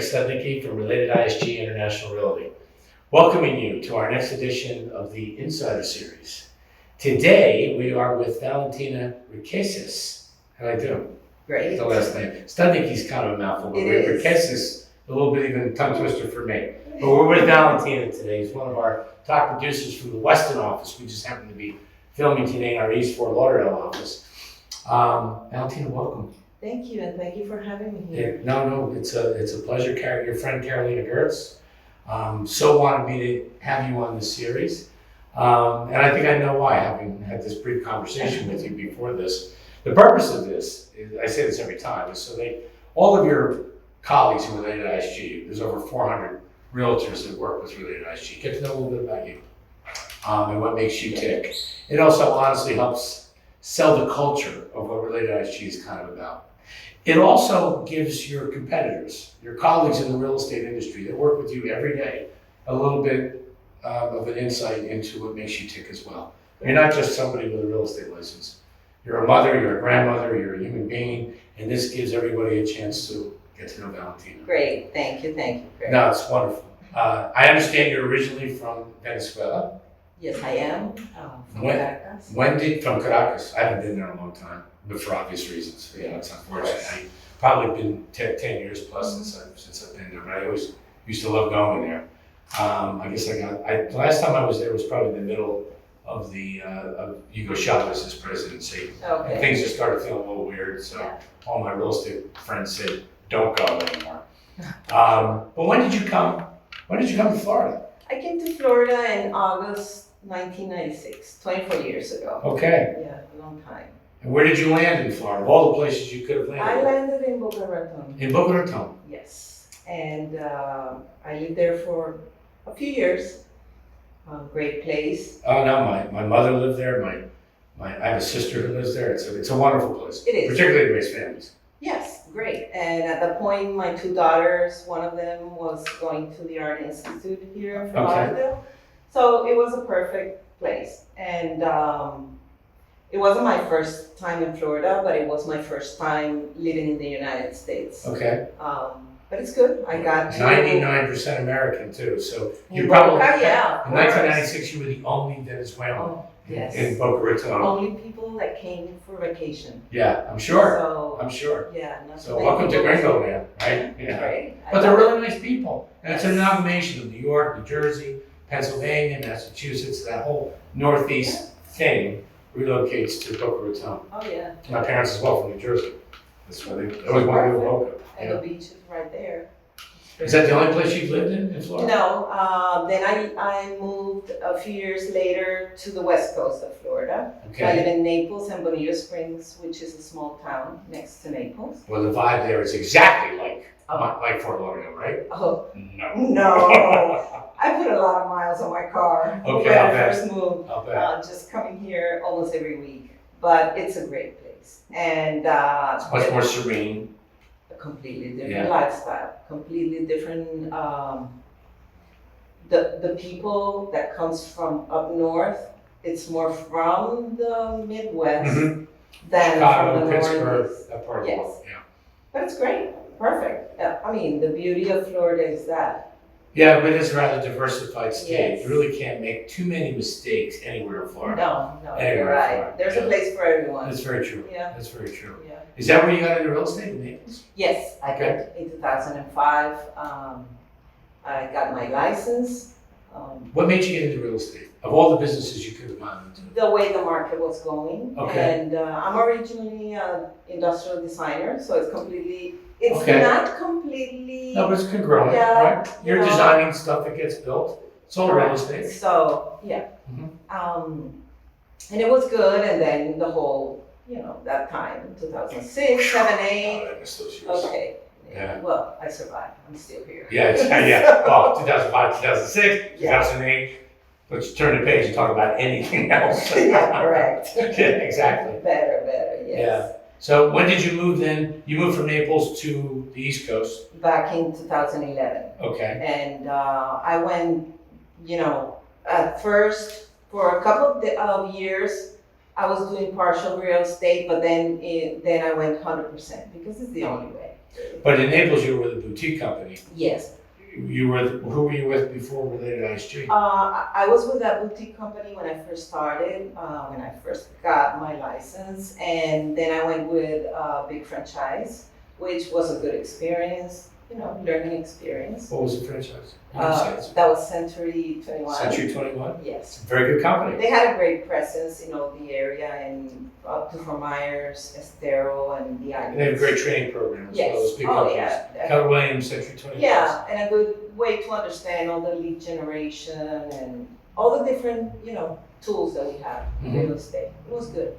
Studnicky from RelatedISG International Realty, welcoming you to our next edition of the Insider Series. Today, we are with Valentina Riquezes. How do I do? Great. The last name. Studnicky's kind of a mouthful, but Riquezes, a little bit even tongue twister for me. But we're with Valentina today. He's one of our top producers from the Weston office. We just happen to be filming today in our East Fort Lauderdale office. Valentina, welcome. Thank you, and thank you for having me here. No, it's a pleasure. Your friend Carolina Gertz so wanted me to have you on this series, and I think I know why, having had this brief conversation with you before this. The purpose of this, I say this every time, is so all of your colleagues who relate to ISG, there's over 400 realtors that work with RelatedISG, get to know a little bit about you and what makes you tick. It also honestly helps sell the culture of what RelatedISG is kind of about. It also gives your competitors, your colleagues in the real estate industry that work with you every day, a little bit of an insight into what makes you tick as well. You're not just somebody with a real estate license. You're a mother, you're a grandmother, you're a human being, and this gives everybody a chance to get to know Valentina. Great, thank you. Great. No, it's wonderful. I understand you're originally from Venezuela. Yes, I am. From Caracas. From Caracas? I haven't been there in a long time, but for obvious reasons. Yeah, it's unfortunate. I've probably been 10 years plus since I've been there, but I always used to love going there. I guess the last time I was there was probably in the middle of the of Hugo Chavez's presidency. Okay. And things just started feeling a little weird, so all my real estate friends said, don't go anymore. But when did you come? When did you come to Florida? I came to Florida in August 1996, 24 years ago. Okay. Yeah, a long time. And where did you land in Florida? Of all the places you could have landed. I landed in Boca Raton. In Boca Raton? Yes. And I lived there for a few years. Great place. Oh no, my mother lived there. I have a sister who lives there. It's a wonderful place. It is. Particularly to raise families. Yes, great. And at that point, my two daughters, one of them was going to the Art Institute here in Fort Lauderdale. So it was a perfect place. And it wasn't my first time in Florida, but it was my first time living in the United States. Okay. But it's good. I got 99% American too. So you in probably Boca, yeah, in 1996 you were the only Venezuelan yes. in Boca Raton. Only people that came for vacation. Yeah, I'm sure. So, I'm sure. Yeah. So welcome to Gringo Land, right? Yeah. Great. But they're really nice people. And it's an amalgamation of New York, New Jersey, Pennsylvania, Massachusetts, that whole Northeast thing relocates to Boca Raton. Oh yeah. My parents as well from New Jersey. That's why they always wanted to go to Boca. And the beach is right there. Is that the only place you've lived in Florida? No, then I moved a few years later to the west coast of Florida. Okay. I live in Naples and Bonita Springs, which is a small town next to Naples. Well, the vibe there is exactly like Fort Lauderdale, right? Oh, No. I put a lot of miles on my car Okay, when I'll I bet. first moved. I'll bet. Just coming here almost every week. But it's a great place. And It's much more serene. a completely different lifestyle, completely different. The people that comes from up north, it's more from the Midwest than Chicago, from the Pittsburgh, Northeast. that part of the Yes. world. Yeah. But it's great, perfect. I mean, the beauty of Florida is that. Yeah, but it's a rather diversified state. Yes. You really can't make too many mistakes anywhere in Florida. No, Anywhere you're in right. Florida. There's Yeah. a place for everyone. That's very true. Yeah. That's very true. Yeah. Is that where you got into real estate in Naples? Yes, I did in 2005. I got my license. What made you get into real estate? Of all the businesses you could have gone into? The way the market was going. Okay. And I'm originally an industrial designer, so it's completely, it's Okay. not completely. No, but it's congruent, Yeah, right? You're you know. designing stuff that gets built. It's all real estate. So, yeah. Mhm. And it was good, and then the whole, that time, 2006, 7, 8. Oh, I miss those years. Okay. Yeah. Well, I survived. I'm still here. Yeah, yeah. Well, 2005, 2006, Yeah. 2008. Let's turn the page and talk about anything else. Yeah, correct. Yeah, exactly. Better, yes. Yeah. So when did you move then? You moved from Naples to the East Coast. Back in 2011. Okay. And I went, at first, for a couple of years, I was doing partial real estate, but then I went 100% because it's the only way. But Naples, you were with a boutique company. Yes. Who were you with before RelatedISG? I was with that boutique company when I first started, when I first got my license, and then I went with a big franchise, which was a good experience, learning experience. What was the franchise? That was Century 21. Century 21? Yes. Very good company. They had a great presence in all the area, and up to Fort Myers, Estero, and the islands. And they have a great training program as Yes. well as big Oh, companies. yeah. Keller Williams, Century 21. Yeah, and a good way to understand all the lead generation and all the different, tools that we have in real estate. It was good.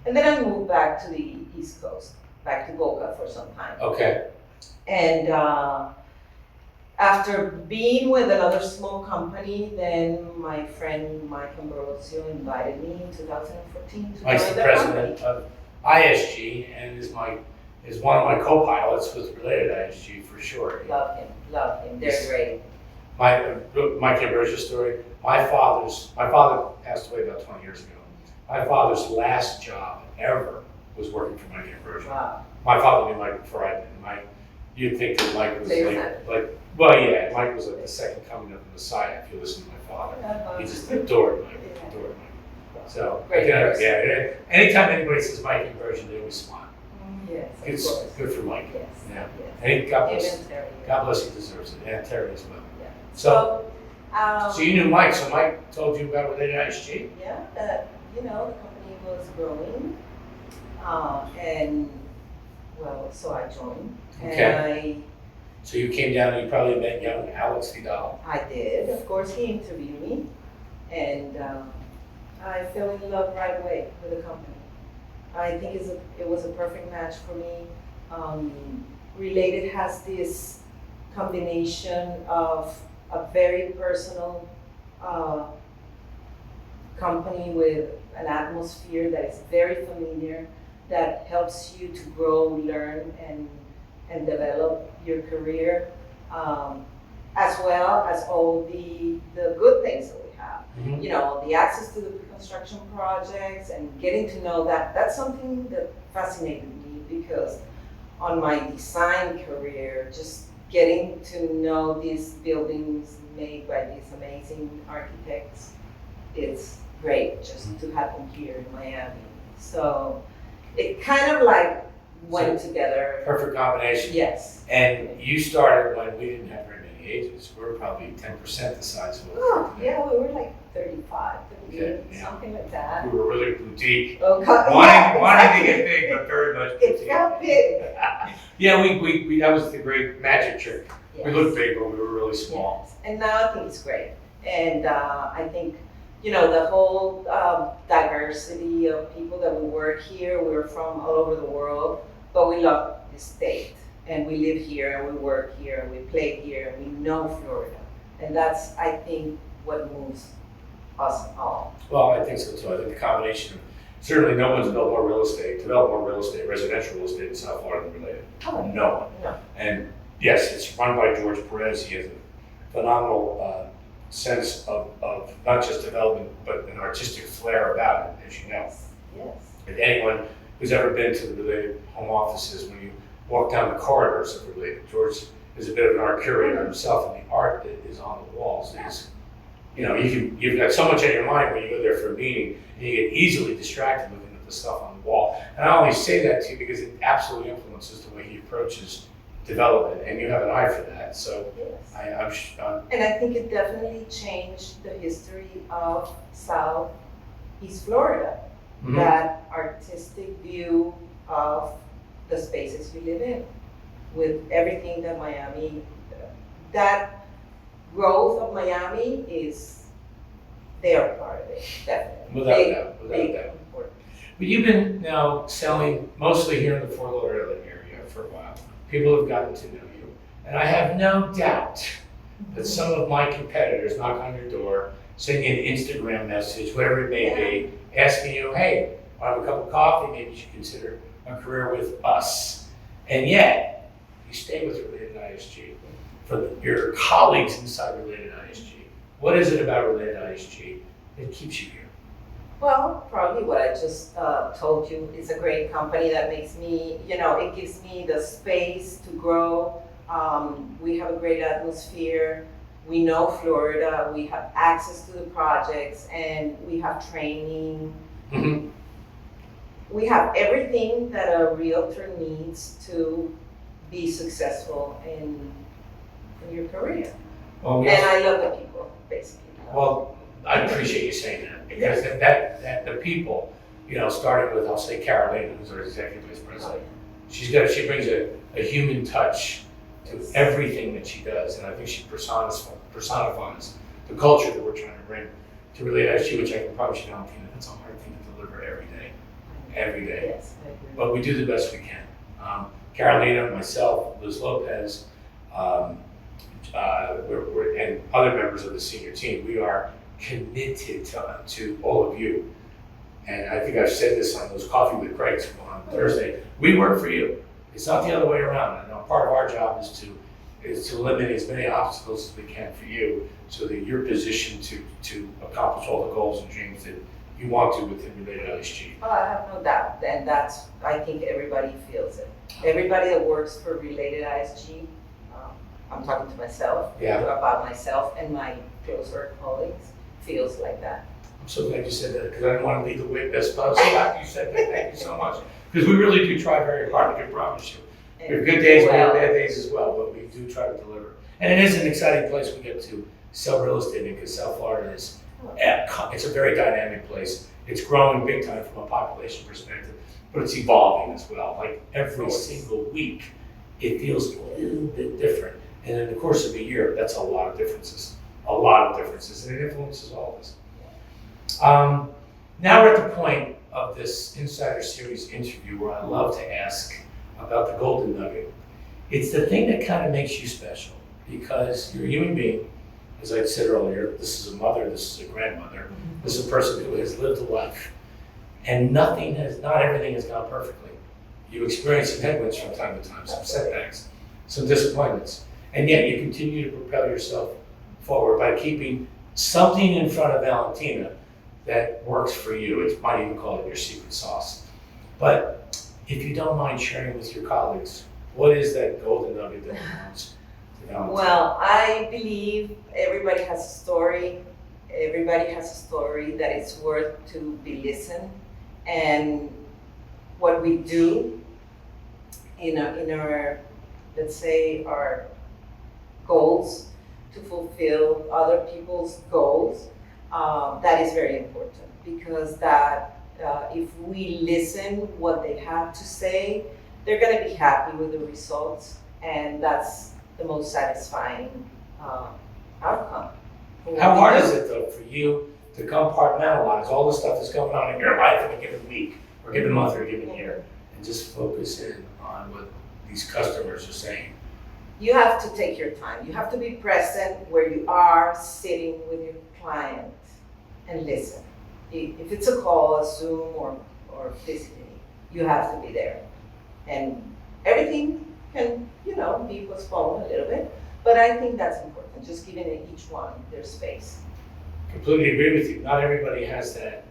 And then I moved back to the East Coast, back to Boca for some time. Okay. And after being with another small company, then my friend Mike Ambrosio invited me in 2014 to Mike's join the the president company. of ISG and is one of my co-pilots with RelatedISG for sure. Love him. They're great. Mike Ambrosio story. My father passed away about 20 years ago. My father's last job ever was working for Mike Ambrosio. Wow. My father knew Mike before I did. You'd think that Mike was Mike was like the second coming of the Messiah if you listen to my father. He just adored Mike. So, Great person. yeah. Anytime anybody says Mike Ambrosio, they always smile. Yes, of It's course. good for Mike. Yes. Yeah. Yes. And God bless. Amen, Terry. God bless, he deserves it. And Terry as well. Yeah. So So, you knew Mike. So Mike told you about RelatedISG? yeah, that, the company was growing. And, so I joined. Okay. So you came down and you probably met young Alex Vidal. I did. Of course, he interviewed me. And I fell in love right away with the company. I think it was a perfect match for me. Related has this combination of a very personal company with an atmosphere that is very familiar, that helps you to grow, learn, and develop your career, as well as all the good things that we have. Mm-hmm. The access to the construction projects and getting to know that's something that fascinated me, because on my design career, just getting to know these buildings made by these amazing architects, it's great just to have them here in Miami. So it kind of like went together. Perfect combination. Yes. And you started when we didn't have very many agents. We were probably 10% the size of what we are today. Yeah, we were like 35, 38, Okay, yeah. something like that. We were really boutique. Oh, God, Wanting exactly. to get big, but very much It boutique. felt big. Yeah, we that was the great magic trick. Yes. We looked big, but we were really small. Yes. And now I think it's great. And I think, the whole diversity of people that we work here, we're from all over the world, but we love the state. And we live here, and we work here, and we play here, and we know Florida. And that's, I think, what moves us all. Well, I think so too. I think the combination of, certainly no one's developed more real estate, residential real estate in South Florida than Related. Oh, No one. no. And yes, it's run by George Perez. He has a phenomenal sense of not just development, but an artistic flair about it, as you know. Yes. And anyone who's ever been to the Related home offices, when you walk down the corridors of Related, George is a bit of an art curator himself, and the art that is on the walls is, you've got so much on your mind when you go there for a meeting, and you get easily distracted looking at the stuff on the wall. And I only say that to you because it absolutely influences the way he approaches development, and you have an eye for that. So Yes. I'm And I think it definitely changed the history of Southeast Florida. Mhm. That artistic view of the spaces we live in, with everything that Miami, that growth of Miami is, they are part of it, definitely. Without Big, doubt, without big, doubt. important. But you've been now selling mostly here in the Fort Lauderdale area for a while. People have gotten to know you. And I have no doubt that some of my competitors knock on your door, send you an Instagram message, whatever it may be, asking you, hey, want to have a cup of coffee? Maybe you should consider a career with us. And yet, you stay with RelatedISG. For your colleagues inside RelatedISG, what is it about RelatedISG that keeps you here? Well, probably what I just told you. It's a great company that makes me, it gives me the space to grow. We have a great atmosphere. We know Florida. We have access to the projects, and we have training. Mm-hmm. We have everything that a realtor needs to be successful in your career. Well, And I love the people, basically. well, I appreciate you saying that, because that the people, starting with, I'll say, Carolina, who's our executive vice president, she brings a human touch to everything that she does, and I think she personifies the culture that we're trying to bring to RelatedISG, which I can promise you, Valentina, that's a hard thing to deliver every day. Every day. Yes, I agree. But we do the best we can. Carolina, myself, Liz Lopez, and other members of the senior team, we are committed to all of you. And I think I've said this on those Coffee with Craig's on Thursday. We work for you. It's not the other way around. And part of our job is to eliminate as many obstacles as we can for you, so that you're positioned to accomplish all the goals and dreams that you want to within RelatedISG. Oh, I have no doubt, and I think everybody feels it. Everybody that works for RelatedISG, I'm talking to myself, about myself and my closer colleagues, feels like that. I'm so glad you said that, because I didn't want to lead the witness, but I'm so glad you said that. Thank you so much. Because we really do try very hard, I can promise you. We have good days, we have bad days as well, but we do try to deliver. And it is an exciting place we get to sell real estate in, because South Florida is, it's a very dynamic place. It's growing big time from a population perspective, but it's evolving as well. Like every single week, it feels a little bit different. And in the course of a year, that's a lot of differences. And it influences all of us. Now we're at the point of this Insider Series interview where I love to ask about the golden nugget. It's the thing that kind of makes you special, because you're a human being. As I said earlier, this is a mother, this is a grandmother, this is a person who has lived a life. And not everything has gone perfectly. You experience some headwinds from time to time, some setbacks, some disappointments. And yet you continue to propel yourself forward by keeping something in front of Valentina that works for you. It might even call it your secret sauce. But if you don't mind sharing with your colleagues, what is that golden nugget that belongs to Valentina? Well, I believe everybody has a story. Everybody has a story that is worth to be listened. And what we do in our, let's say, our goals to fulfill other people's goals, that is very important, because if we listen what they have to say, they're going to be happy with the results, and that's the most satisfying outcome. How hard is it, though, for you to compartmentalize all the stuff that's going on in your life in a given week, or given month, or given year, and just focus in on what these customers are saying? You have to take your time. You have to be present where you are sitting with your client and listen. If it's a call, a Zoom, or physically, you have to be there. And everything can, be postponed a little bit, but I think that's important, just giving each one their space. Completely agree with you. Not everybody has that.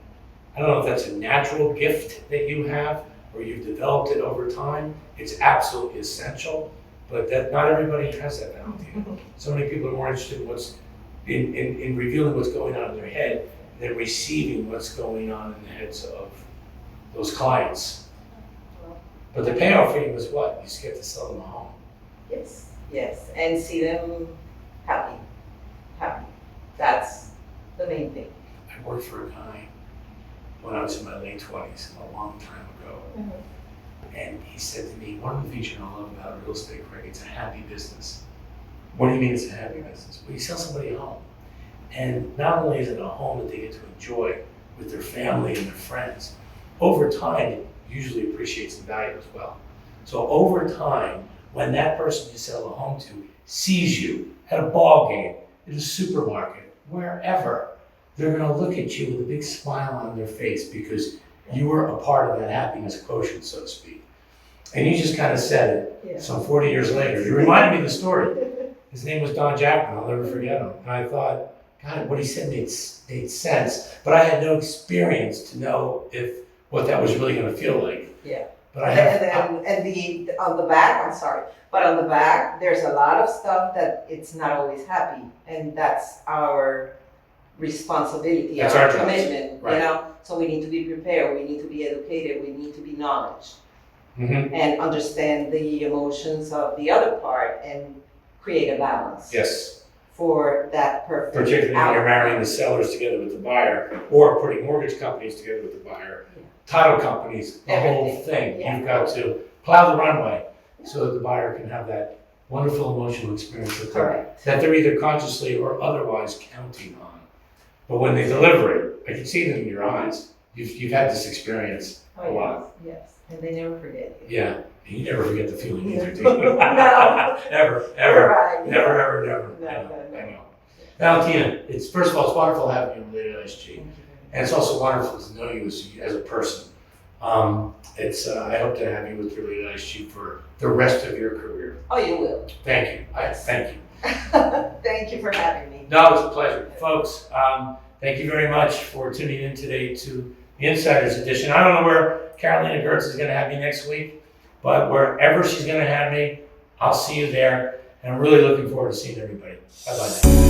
I don't know if that's a natural gift that you have, or you've developed it over time. It's absolutely essential, but that not everybody has that, Valentina. So many people are more interested in in revealing what's going on in their head than receiving what's going on in the heads of those clients. But the payoff for you is what? You just get to sell them a home. Yes, and see them happy. That's the main thing. I worked for a guy when I was in my late 20s, a long time ago. And he said to me, one of the things you don't love about real estate, Craig, it's a happy business. What do you mean it's a happy business? Well, you sell somebody a home. And not only is it a home that they get to enjoy with their family and their friends, over time, it usually appreciates in value as well. So over time, when that person you sell a home to sees you at a ball game, at a supermarket, wherever, they're going to look at you with a big smile on their face, because you were a part of that happiness quotient, so to speak. And you just kind of said it some 40 years later. You reminded me of the story. His name was Don Jackman. I'll never forget him. And I thought, God, what he said made sense, but I had no experience to know what that was really going to feel like. Yeah. But I have. And on the back, I'm sorry, but on the back, there's a lot of stuff that it's not always happy, and that's our responsibility, That's our our job. commitment, Right. you know? So we need to be prepared, we need to be educated, we need to be knowledgeable, Mm-hmm. and understand the emotions of the other part and create a balance Yes. for that perfect Particularly when you're outcome. marrying the sellers together with the buyer, or putting mortgage companies together with the buyer, title companies, the whole Everything. thing. Yeah. You've got to plow the runway so that the buyer can have that wonderful emotional experience Correct. that they're either consciously or otherwise counting on. But when they deliver it, I can see it in your eyes. You've had this experience a lot. Yes, and they never forget you. Yeah, you never forget the feeling either, do you? No. Ever. You're right. Never. No, I no. know. Valentina, first of all, it's wonderful having you in RelatedISG. And it's also wonderful to know you as a person. I hope to have you with RelatedISG for the rest of your career. Oh, you will. Thank you. Thank you. Thank you for having me. No, it's a pleasure. Folks, thank you very much for tuning in today to the Insiders Edition. I don't know where Carolina Gertz is going to have me next week, but wherever she's going to have me, I'll see you there. And I'm really looking forward to seeing everybody. Bye-bye now.